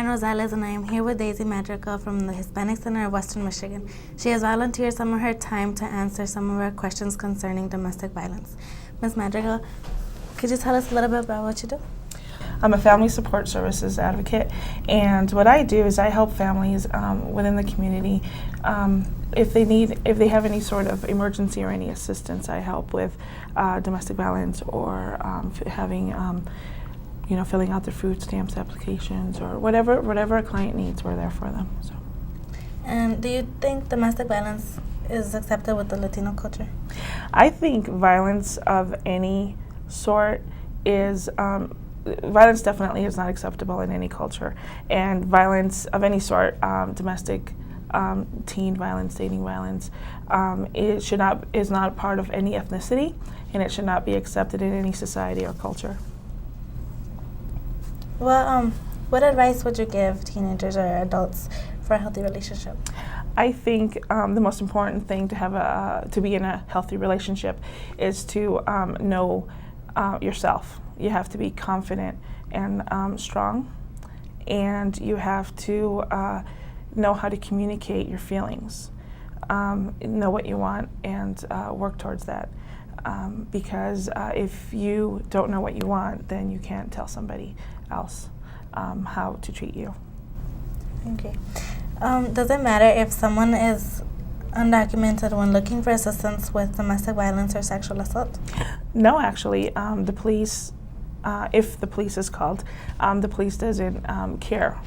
Rosales, and I am here with Deisy Madrigal from the Hispanic Center of Western Michigan. She has volunteered some of her time to answer some of our questions concerning domestic violence. Ms. Madrigal, could you tell us a little bit about what you do? I'm a family support services advocate, and what I do is I help families within the community. If they have any sort of emergency or any assistance, I help with domestic violence or having, filling out their food stamps applications or whatever a client needs. We're there for them. So. And do you think domestic violence is accepted with the Latino culture? I think violence of any sort is. Violence definitely is not acceptable in any culture, and violence of any sort, domestic, teen violence, dating violence, is not part of any ethnicity, and it should not be accepted in any society or culture. Well, what advice would you give teenagers or adults for a healthy relationship? I think the most important thing to be in a healthy relationship is to know yourself. You have to be confident and strong, and you have to know how to communicate your feelings, know what you want, and work towards that. Because if you don't know what you want, then you can't tell somebody else how to treat you. Okay. Does it matter if someone is undocumented when looking for assistance with domestic violence or sexual assault? No, actually, the police, if the police is called, the police doesn't care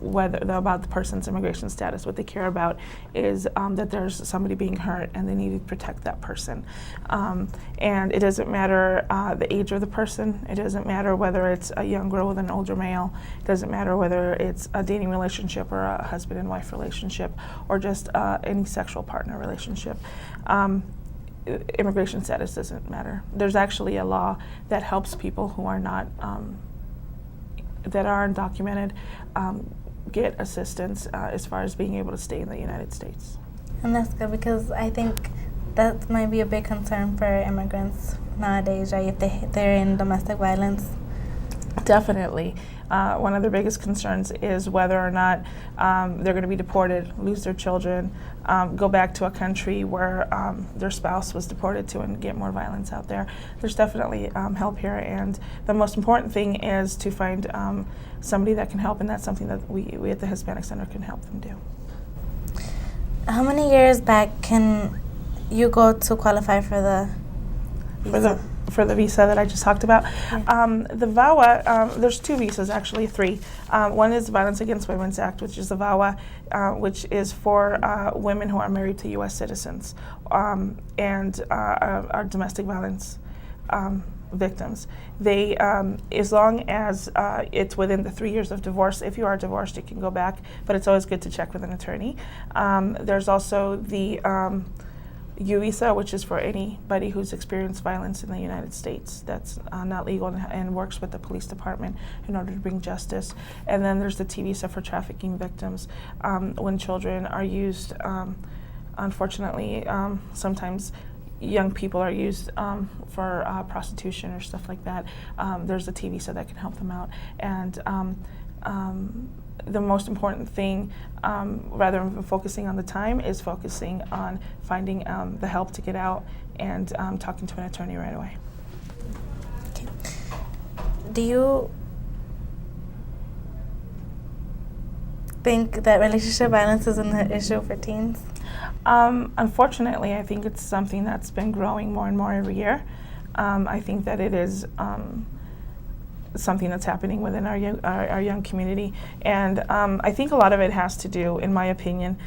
about the person's immigration status. What they care about is that there's somebody being hurt and they need to protect that person. And it doesn't matter the age of the person. It doesn't matter whether it's a young girl with an older male. It doesn't matter whether it's a dating relationship or a husband and wife relationship or just any sexual partner relationship. Immigration status doesn't matter. There's actually a law that helps people who are not, that are undocumented, get assistance as far as being able to stay in the United States. And that's good, because I think that might be a big concern for immigrants nowadays, right? If they're in domestic violence. Definitely. One of their biggest concerns is whether or not they're going to be deported, lose their children, go back to a country where their spouse was deported to and get more violence out there. There's definitely help here, and the most important thing is to find somebody that can help, and that's something that we at the Hispanic Center can help them do. How many years back can you go to qualify for the visa? For the visa that I just talked about. Yeah. The VAWA, there's two visas, actually three. One is Violence Against Women's Act, which is the VAWA, which is for women who are married to U.S. citizens and are domestic violence victims. They, as long as it's within the 3 years of divorce, if you are divorced, you can go back, but it's always good to check with an attorney. There's also the U visa, which is for anybody who's experienced violence in the United States that's not legal and works with the police department in order to bring justice. And then there's the T visa for trafficking victims when children are used. Unfortunately, sometimes young people are used for prostitution or stuff like that. There's a T visa that can help them out. And the most important thing, rather than focusing on the time, is focusing on finding the help to get out and talking to an attorney right away. Okay. Do you think that relationship violence is an issue for teens? Unfortunately, I think it's something that's been growing more and more every year. I think that it is something that's happening within our young community, and I think a lot of it has to do, in my opinion,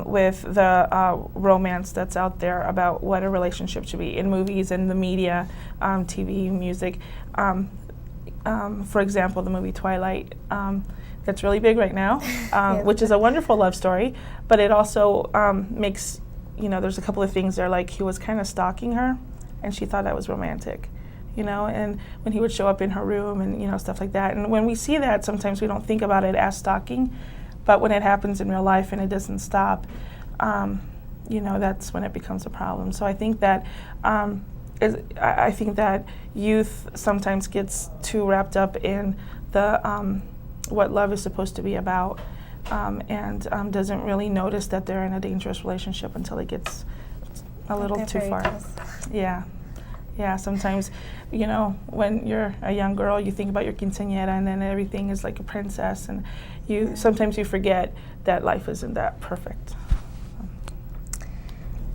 with the romance that's out there about what a relationship should be in movies and the media, TV, music. For example, the movie Twilight, that's really big right now, Yes. which is a wonderful love story, but it also makes, there's a couple of things there, like he was kind of stalking her, and she thought that was romantic. And when he would show up in her room and, stuff like that. And when we see that, sometimes we don't think about it as stalking, but when it happens in real life and it doesn't stop, that's when it becomes a problem. So I think that youth sometimes gets too wrapped up in the what love is supposed to be about, and doesn't really notice that they're in a dangerous relationship until it gets a little too far. Yeah. Yeah, sometimes, you know, when you're a young girl, you think about your quinceañera and then everything is like a princess, and sometimes you forget that life isn't that perfect.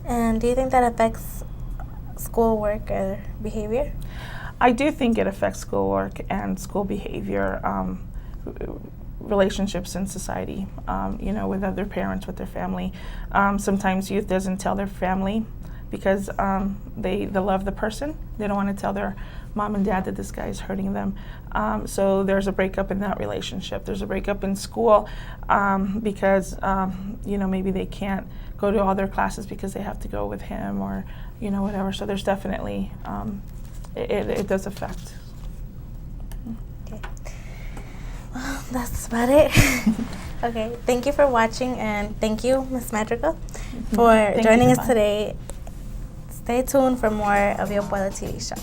And do you think that affects schoolwork or behavior? I do think it affects schoolwork and school behavior, relationships in society, you know, with other parents, with their family. Sometimes youth doesn't tell their family because they love the person. They don't want to tell their mom and dad that this guy is hurting them. So there's a breakup in that relationship. There's a breakup in school because, you know, maybe they can't go to all their classes because they have to go with him, or, you know, whatever. So there's definitely, it does affect. Okay. Well, that's about it. Okay, thank you for watching, and thank you, Ms. Madrigal, for joining us today. Stay tuned for more of Yo Puedo TV show.